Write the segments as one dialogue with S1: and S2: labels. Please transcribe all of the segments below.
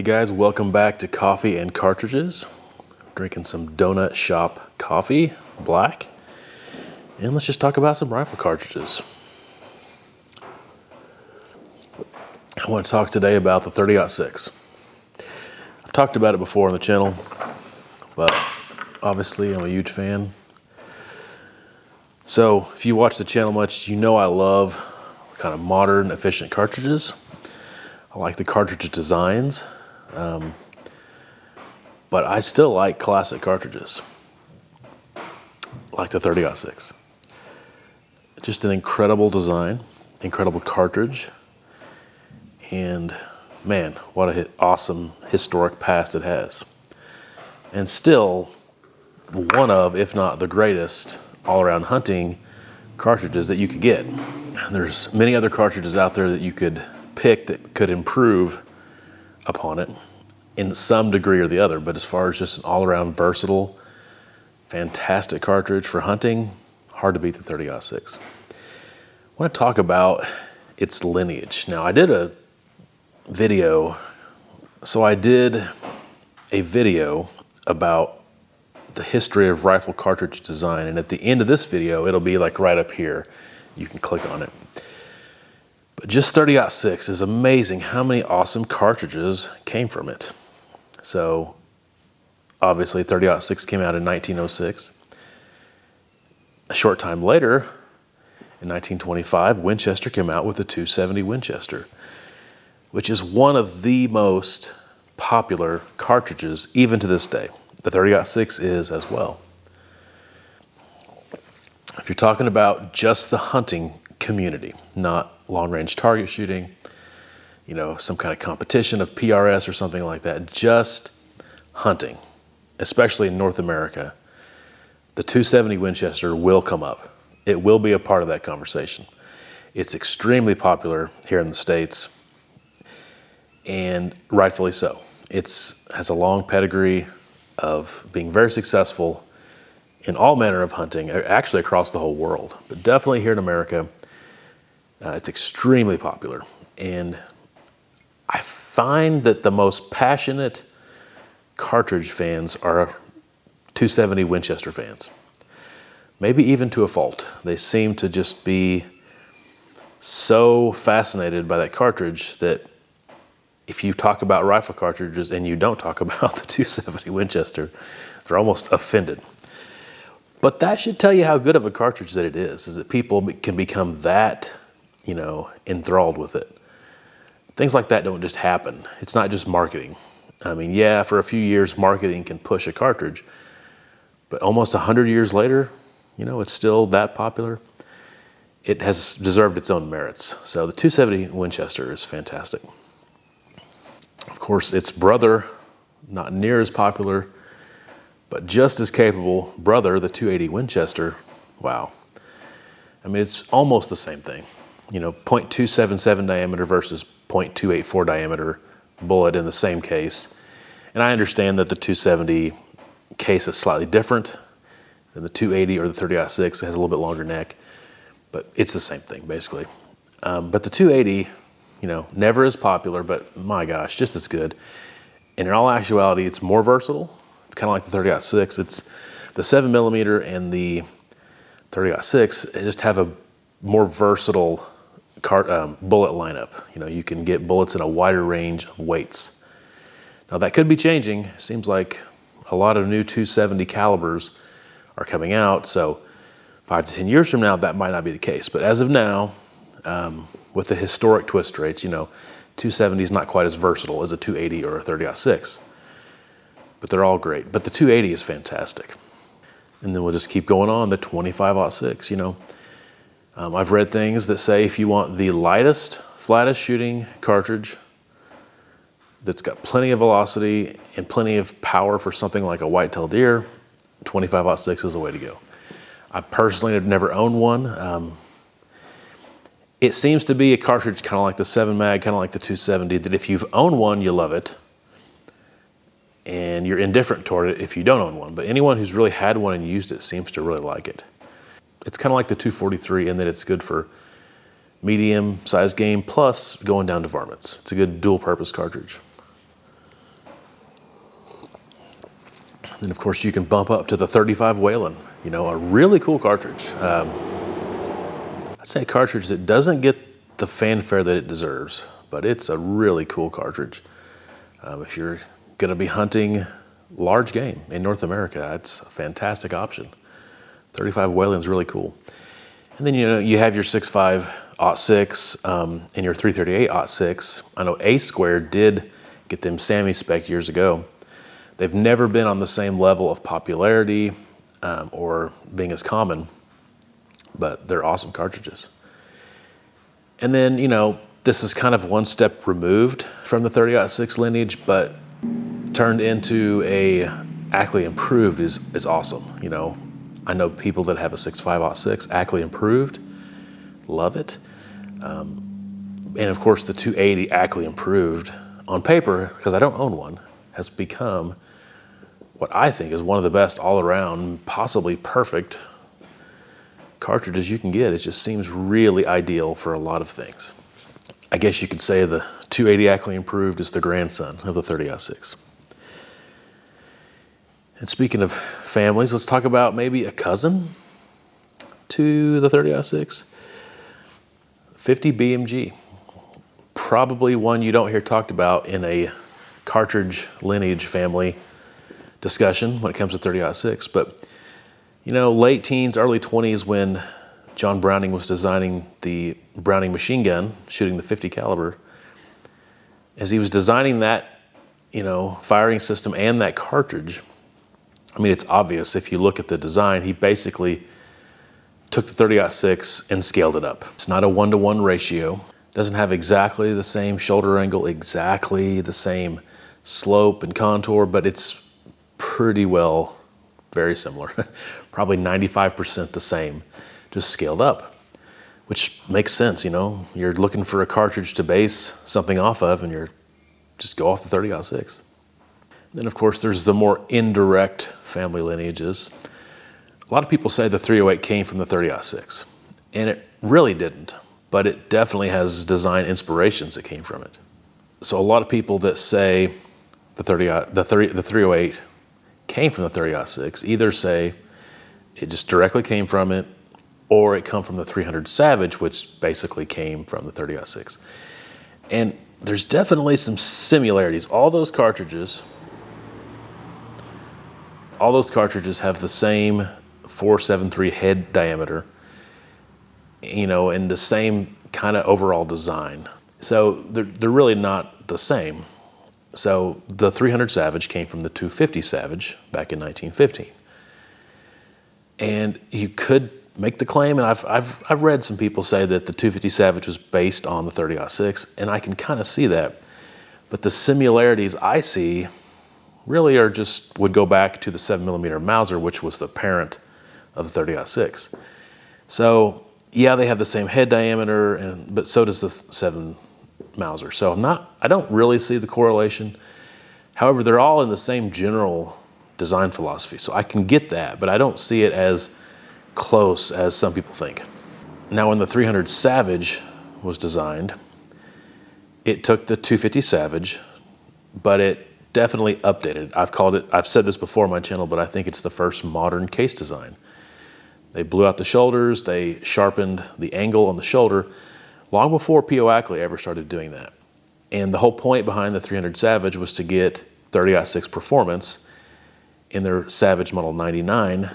S1: Hey guys, welcome back to Coffee and Cartridges. Drinking some Donut Shop coffee, black. And let's just talk about some rifle cartridges. I want to talk today about the 30-06. I've talked about it before on the channel, but obviously I'm a huge fan. So if you watch the channel much, you know I love kind of modern, efficient cartridges. I like the cartridge designs. But I still like classic cartridges, like the 30-06. Just an incredible design, incredible cartridge, and man, what an awesome historic past it has. And still one of, if not the greatest, all-around hunting cartridges that you could get. And there's many other cartridges out there that you could pick that could improve upon it in some degree or the other, but as far as just an all-around versatile, fantastic cartridge for hunting, hard to beat the 30-06. I want to talk about its lineage. Now, I did a video about the history of rifle cartridge design, and at the end of this video, it'll be like right up here. You can click on it. But just 30-06 is amazing how many awesome cartridges came from it. So obviously 30-06 came out in 1906. A short time later, in 1925, Winchester came out with the 270 Winchester, which is one of the most popular cartridges even to this day. The 30-06 is as well. If you're talking about just the hunting community, not long-range target shooting, you know, some kind of competition of PRS or something like that, just hunting, especially in North America, the 270 Winchester will come up. It will be a part of that conversation. It's extremely popular here in the States, and rightfully so. It has a long pedigree of being very successful in all manner of hunting, actually across the whole world, but definitely here in America, it's extremely popular. And I find that the most passionate cartridge fans are 270 Winchester fans. Maybe even to a fault. They seem to just be so fascinated by that cartridge that if you talk about rifle cartridges and you don't talk about the 270 Winchester, they're almost offended. But that should tell you how good of a cartridge that it is that people can become that, you know, enthralled with it. Things like that don't just happen. It's not just marketing. I mean, yeah, for a few years, marketing can push a cartridge, but almost 100 years later, you know, it's still that popular. It has deserved its own merits. So the 270 Winchester is fantastic. Of course, its brother, not near as popular, but just as capable brother, the 280 Winchester, wow. I mean, it's almost the same thing. You know, .277 diameter versus .284 diameter bullet in the same case. And I understand that the 270 case is slightly different than the 280 or the 30-06. It has a little bit longer neck, but it's the same thing basically. But the 280, you know, never as popular, but my gosh, just as good. And in all actuality, it's more versatile. It's kind of like the 30-06. It's the 7mm and the 30-06 just have a more versatile bullet lineup. You know, you can get bullets in a wider range of weights. Now that could be changing. Seems like a lot of new 270 calibers are coming out. So 5 to 10 years from now, that might not be the case. But as of now, with the historic twist rates, you know, 270 is not quite as versatile as a 280 or a 30-06. But they're all great. But the 280 is fantastic. And then we'll just keep going on. The 25-06, you know. I've read things that say if you want the lightest, flattest shooting cartridge that's got plenty of velocity and plenty of power for something like a whitetail deer, 25-06 is the way to go. I personally have never owned one. It seems to be a cartridge kind of like the 7-mag, kind of like the 270, that if you've owned one, you love it. And you're indifferent toward it if you don't own one. But anyone who's really had one and used it seems to really like it. It's kind of like the 243 in that it's good for medium-sized game, plus going down to varmints. It's a good dual-purpose cartridge. And of course, you can bump up to the 35 Whelen, a really cool cartridge. I'd say a cartridge that doesn't get the fanfare that it deserves, but it's a really cool cartridge. If you're going to be hunting large game in North America, it's a fantastic option. 35 Whelen's really cool. And then, you have your 6.5-06 and your 338-06. I know A Square did get them Sammy spec years ago. They've never been on the same level of popularity or being as common, but they're awesome cartridges. And then, this is kind of one step removed from the 30-06 lineage, but turned into a Ackely Improved is awesome. I know people that have a 6.5-06 Ackely Improved, love it. And of course the 280 Ackely Improved on paper, because I don't own one, has become what I think is one of the best all around, possibly perfect cartridges you can get. It just seems really ideal for a lot of things. I guess you could say the 280 Ackely Improved is the grandson of the 30-06. And speaking of families, let's talk about maybe a cousin to the 30-06. 50 BMG. Probably one you don't hear talked about in a cartridge lineage family discussion when it comes to 30-06. But, late teens, early 20s, when John Browning was designing the Browning machine gun, shooting the 50 caliber, as he was designing that, firing system and that cartridge, it's obvious if you look at the design, he basically took the 30-06 and scaled it up. It's not a 1-to-1 ratio. Doesn't have exactly the same shoulder angle, exactly the same slope and contour, but it's pretty well very similar. Probably 95% the same, just scaled up, which makes sense. You're looking for a cartridge to base something off of, and you're just go off the 30-06. Then of course there's the more indirect family lineages. A lot of people say the 308 came from the 30-06, and it really didn't, but it definitely has design inspirations that came from it. So a lot of people that say the 308 came from the 30-06 either say it just directly came from it, or it come from the 300 Savage, which basically came from the 30-06. And there's definitely some similarities. All those cartridges have the same 473 head diameter, and the same kind of overall design. So they're really not the same. So the 300 Savage came from the 250 Savage back in 1915. And you could make the claim, and I've read some people say that the 250 Savage was based on the 30-06, and I can kind of see that. But the similarities I see really would go back to the 7mm Mauser, which was the parent of the 30-06. So yeah, they have the same head diameter, but so does the 7 Mauser. So I don't really see the correlation. However, they're all in the same general design philosophy, so I can get that, but I don't see it as close as some people think. Now, when the 300 Savage was designed, it took the 250 Savage, but it definitely updated. I've said this before on my channel, but I think it's the first modern case design. They blew out the shoulders, they sharpened the angle on the shoulder, long before P.O. Ackely ever started doing that. And the whole point behind the 300 Savage was to get 30-06 performance in their Savage Model 99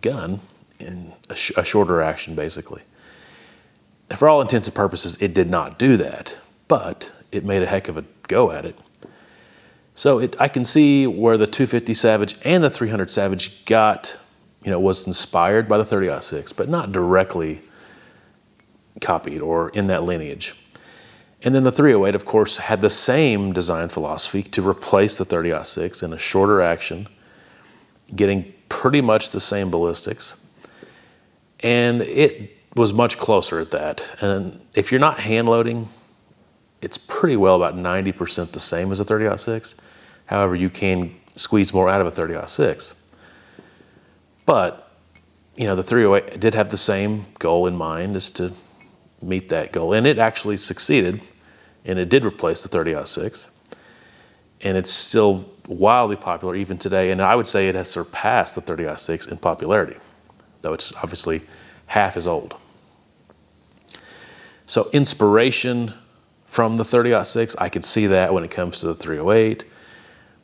S1: gun in a shorter action, basically. And for all intents and purposes, it did not do that, but it made a heck of a go at it. So I can see where the 250 Savage and the 300 Savage was inspired by the 30-06, but not directly copied or in that lineage. And then the 308, of course, had the same design philosophy to replace the 30-06 in a shorter action, getting pretty much the same ballistics. And it was much closer at that. And if you're not hand loading, it's pretty well about 90% the same as a 30-06. However, you can squeeze more out of a 30-06. But, the 308 did have the same goal in mind, is to meet that goal. And it actually succeeded, and it did replace the 30-06. and it's still wildly popular even today. And I would say it has surpassed the 30-06 in popularity, though it's obviously half as old. So inspiration from the 30-06, I could see that when it comes to the 308,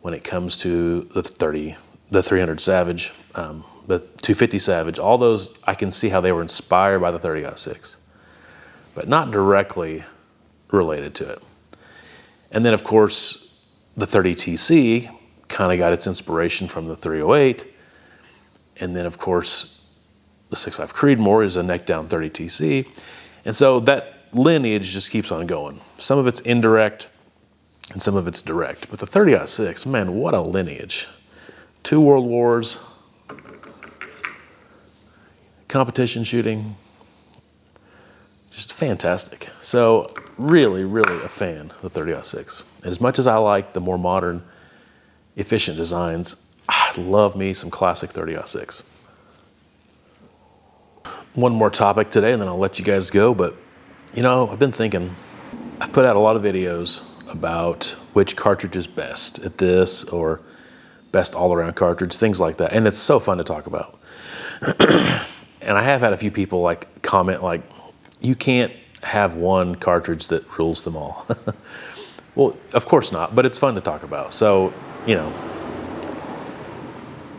S1: when it comes to the 300 Savage, the 250 Savage, all those, I can see how they were inspired by the 30-06, but not directly related to it. And then of course, the 30TC kind of got its inspiration from the 308. And then of course, the 6.5 Creedmoor is a neck down 30TC. And so that lineage just keeps on going. Some of it's indirect and some of it's direct. But the 30-06, man, what a lineage. 2 world wars, competition shooting, just fantastic. So really, really a fan of the 30-06. As much as I like the more modern, efficient designs, I love me some classic 30-06. One more topic today and then I'll let you guys go, but you know, I've been thinking, I've put out a lot of videos about which cartridge is best at this or best all-around cartridge, things like that. And it's so fun to talk about. And I have had a few people like comment like, you can't have one cartridge that rules them all. Well, of course not, but it's fun to talk about. So, you know,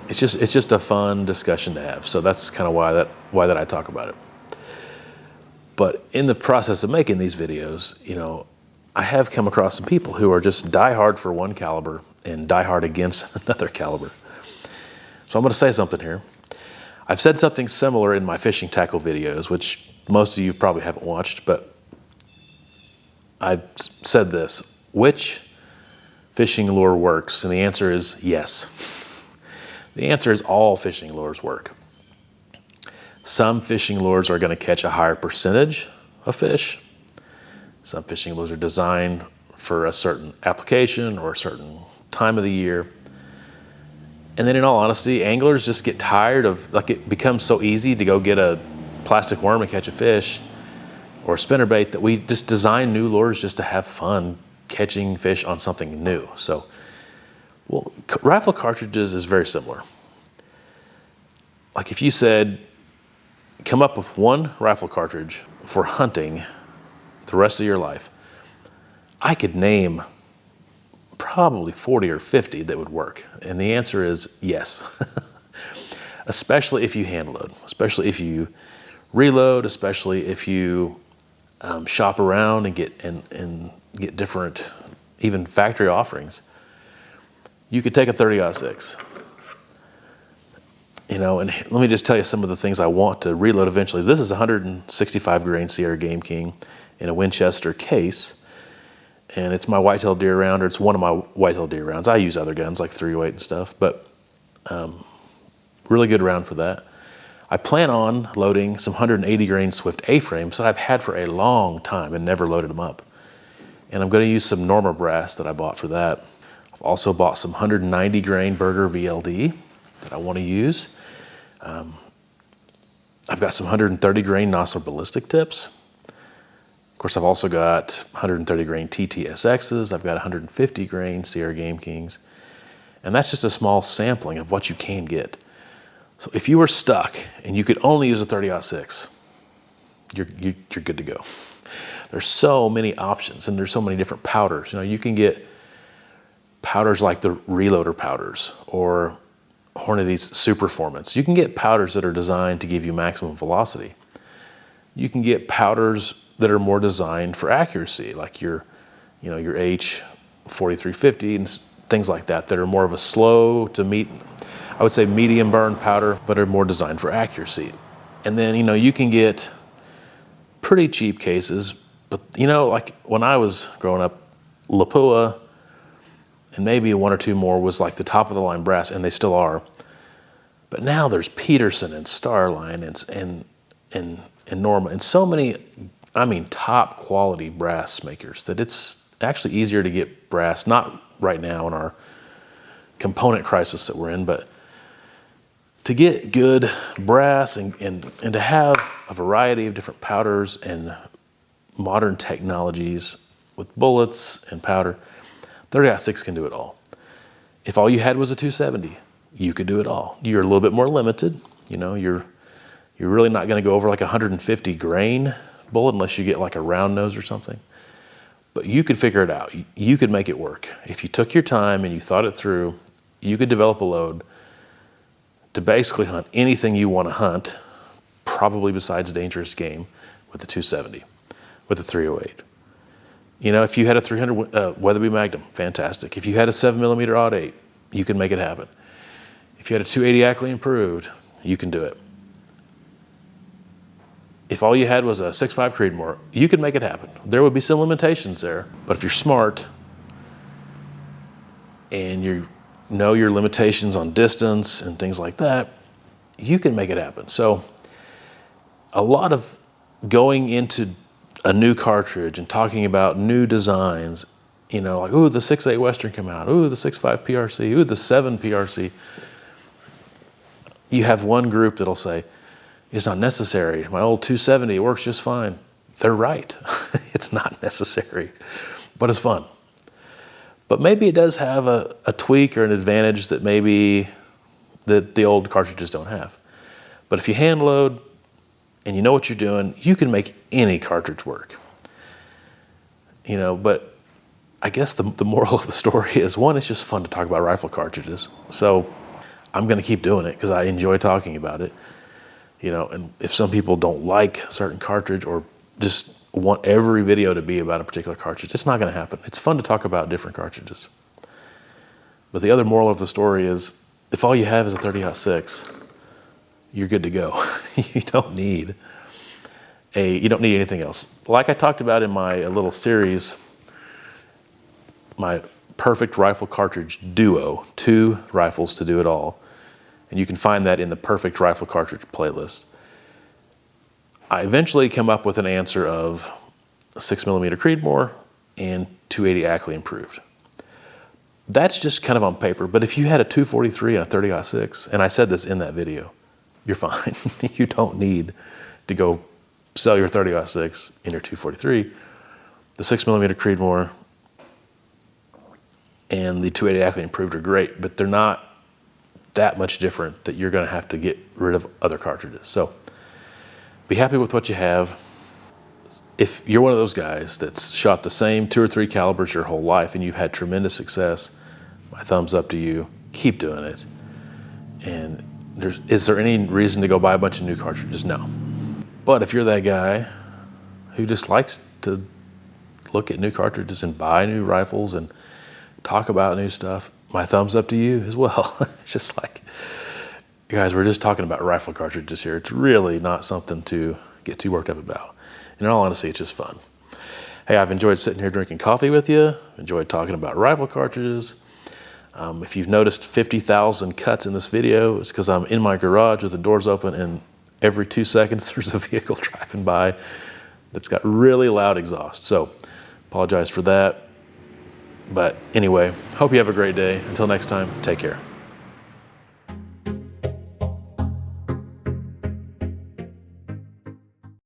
S1: it's just a fun discussion to have. So that's kind of why I talk about it. But in the process of making these videos, you know, I have come across some people who are just diehard for one caliber and diehard against another caliber. So I'm going to say something here. I've said something similar in my fishing tackle videos, which most of you probably haven't watched, but I've said this: which fishing lure works? And the answer is yes. The answer is all fishing lures work. Some fishing lures are going to catch a higher percentage of fish. Some fishing lures are designed for a certain application or a certain time of the year. And then in all honesty, anglers just get tired of, like, it becomes so easy to go get a plastic worm and catch a fish or a spinnerbait that we just design new lures just to have fun catching fish on something new. So, well, rifle cartridges is very similar. Like if you said, come up with one rifle cartridge for hunting the rest of your life, I could name probably 40 or 50 that would work. And the answer is yes. Especially if you hand load, especially if you reload, especially if you shop around and get different, even factory offerings. You could take a 30-06. You know, and let me just tell you some of the things I want to reload eventually. This is a 165 grain Sierra Game King in a Winchester case. And it's my whitetail deer round, or it's one of my whitetail deer rounds. I use other guns like 308 and stuff, but really good round for that. I plan on loading some 180 grain Swift A-frames that I've had for a long time and never loaded them up. And I'm going to use some Norma brass that I bought for that. I've also bought some 190 grain Berger VLD that I want to use. I've got some 130 grain Nosler ballistic tips. Of course, I've also got 130 grain TTSXs. I've got 150 grain Sierra Game Kings. And that's just a small sampling of what you can get. So if you were stuck and you could only use a 30-06, you're good to go. There's so many options and there's so many different powders. You know, you can get powders like the Reloader powders or Hornady's Superformance. You can get powders that are designed to give you maximum velocity. You can get powders that are more designed for accuracy, like your H4350 and things like that are more of a slow to I would say medium burn powder, but are more designed for accuracy. And then, you know, you can get pretty cheap cases, but you know, like when I was growing up, Lapua and maybe one or two more was like the top of the line brass, and they still are. But now there's Peterson and Starline and Norma and so many, I mean, top quality brass makers that it's actually easier to get brass, not right now in our component crisis that we're in, but to get good brass and to have a variety of different powders and modern technologies with bullets and powder, 30-06 can do it all. If all you had was a 270, you could do it all. You're a little bit more limited. You know, you're really not going to go over like 150 grain bullet unless you get like a round nose or something. But you could figure it out. You could make it work. If you took your time and you thought it through, you could develop a load to basically hunt anything you want to hunt, probably besides dangerous game, with the 270, with the 308. You know, if you had a 300 Weatherby Magnum, fantastic. If you had a 7mm odd 8, you can make it happen. If you had a 280 Ackely Improved, you can do it. If all you had was a 6.5 Creedmoor, you could make it happen. There would be some limitations there, but if you're smart and you know your limitations on distance and things like that, you can make it happen. So a lot of going into a new cartridge and talking about new designs, you know, like, ooh, the 6.8 Western come out, ooh, the 6.5 PRC, ooh, the 7 PRC. You have one group that'll say, it's not necessary. My old 270, it works just fine. They're right. It's not necessary, but it's fun. But maybe it does have a tweak or an advantage that maybe that the old cartridges don't have. But if you hand load and you know what you're doing, you can make any cartridge work. You know, but I guess the moral of the story is, one, it's just fun to talk about rifle cartridges. So I'm going to keep doing it because I enjoy talking about it. You know, and if some people don't like a certain cartridge or just want every video to be about a particular cartridge, it's not going to happen. It's fun to talk about different cartridges. But the other moral of the story is, if all you have is a 30-06, you're good to go. You don't need anything else. Like I talked about in my little series, my perfect rifle cartridge duo, 2 rifles to do it all. And you can find that in the perfect rifle cartridge playlist. I eventually came up with an answer of a 6mm Creedmoor and 280 Ackely Improved. That's just kind of on paper, but if you had a 243 and a 30-06, and I said this in that video, you're fine. You don't need to go sell your 30-06 in your 243. The 6mm Creedmoor and the 280 Ackely Improved are great, but they're not that much different that you're going to have to get rid of other cartridges. So be happy with what you have. If you're one of those guys that's shot the same 2 or 3 calibers your whole life and you've had tremendous success, my thumbs up to you. Keep doing it. And is there any reason to go buy a bunch of new cartridges? No. But if you're that guy who just likes to look at new cartridges and buy new rifles and talk about new stuff, my thumbs up to you as well. It's just like, guys, we're just talking about rifle cartridges here. It's really not something to get too worked up about. In all honesty, it's just fun. Hey, I've enjoyed sitting here drinking coffee with you, enjoyed talking about rifle cartridges. If you've noticed 50,000 cuts in this video, it's because I'm in my garage with the doors open, and every 2 seconds there's a vehicle driving by that's got really loud exhaust. So apologize for that. But anyway, hope you have a great day. Until next time, take care.